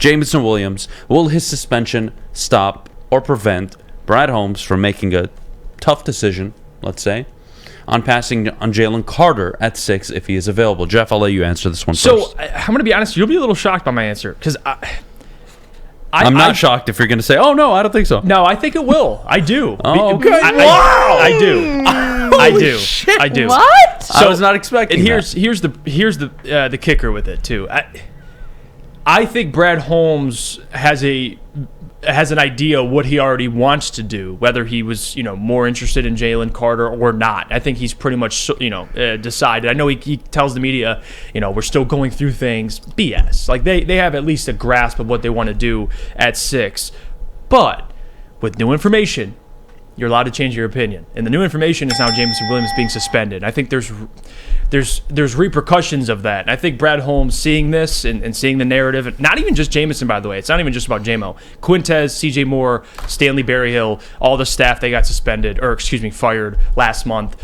Jameson Williams. Will his suspension stop or prevent Brad Holmes from making a tough decision, let's say, on passing on Jalen Carter at 6 if he is available? Jeff, I'll let you answer this one first. So I'm going to be honest. You'll be a little shocked by my answer because I'm not shocked if you're going to say, "Oh no, I don't think so." No, I think it will. I do. Oh, okay. Wow. I do. I do. Shit, I do. What? So, I was not expecting. And here's the kicker with it too. I think Brad Holmes has an idea what he already wants to do, whether he was more interested in Jalen Carter or not. I think he's pretty much decided. I know he tells the media we're still going through things. BS. Like they have at least a grasp of what they want to do at 6, but with new information, you're allowed to change your opinion. And the new information is now Jameson Williams being suspended. I think there's repercussions of that. And I think Brad Holmes seeing this and seeing the narrative, not even just Jameson, by the way. It's not even just about Jamo. Quintez, CJ Moore, Stanley Berryhill, all the staff they got fired last month.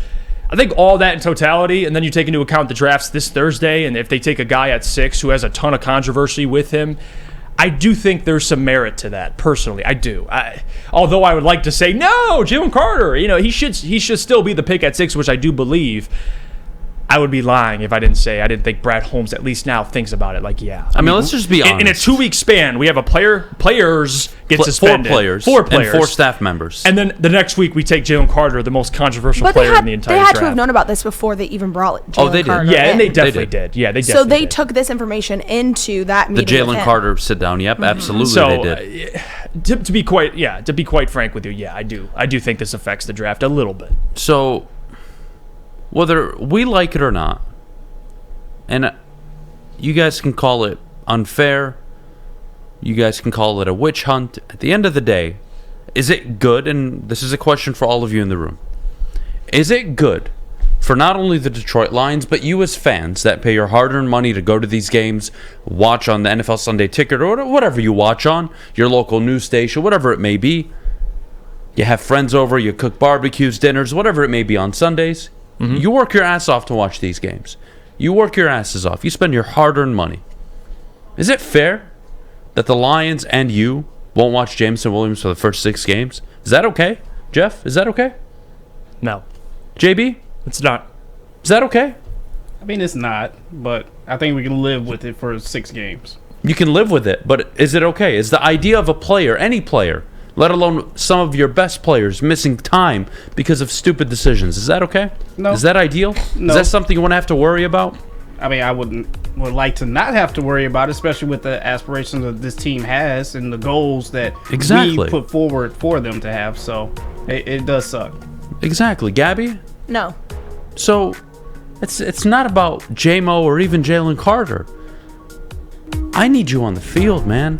I think all that in totality, and then you take into account the drafts this Thursday, and if they take a guy at 6 who has a ton of controversy with him, I do think there's some merit to that, personally. I do. Although I would like to say, no, Jalen Carter, he should still be the pick at 6, which I do believe. I would be lying if I didn't think Brad Holmes at least now thinks about it. Like, yeah. I mean, let's just be honest. In a 2-week span, we have players get suspended. 4 players. And 4 staff members. And then the next week, we take Jalen Carter, the most controversial player in the entire draft. They had to have known about this before they even brought Jalen Carter. Yeah, and they definitely did. Yeah, they definitely So they did. took this information into that meeting. The Jalen Carter sit down. Yep, absolutely they did. To be quite frank with you, I do think this affects the draft a little bit. So whether we like it or not, and you guys can call it unfair, you guys can call it a witch hunt. At the end of the day, is it good? And this is a question for all of you in the room. Is it good for not only the Detroit Lions, but you as fans that pay your hard-earned money to go to these games, watch on the NFL Sunday Ticket or whatever you watch on, your local news station, whatever it may be. You have friends over, you cook barbecues, dinners, whatever it may be on Sundays. Mm-hmm. You work your ass off to watch these games. You work your asses off. You spend your hard-earned money. Is it fair that the Lions and you won't watch Jameson Williams for the first 6 games? Is that okay? Jeff, is that okay? No. JB? It's not. Is that okay? I mean, it's not, but I think we can live with it for 6 games. You can live with it, but is it okay? Is the idea of a player, any player, let alone some of your best players, missing time because of stupid decisions, is that okay? No. Is that ideal? No. Is that something you want to have to worry about? I mean, I would like to not have to worry about it, especially with the aspirations that this team has and the goals that we put forward for them to have. So it does suck. Exactly. Gabby? No. So it's not about Jamo or even Jalen Carter. I need you on the field, man.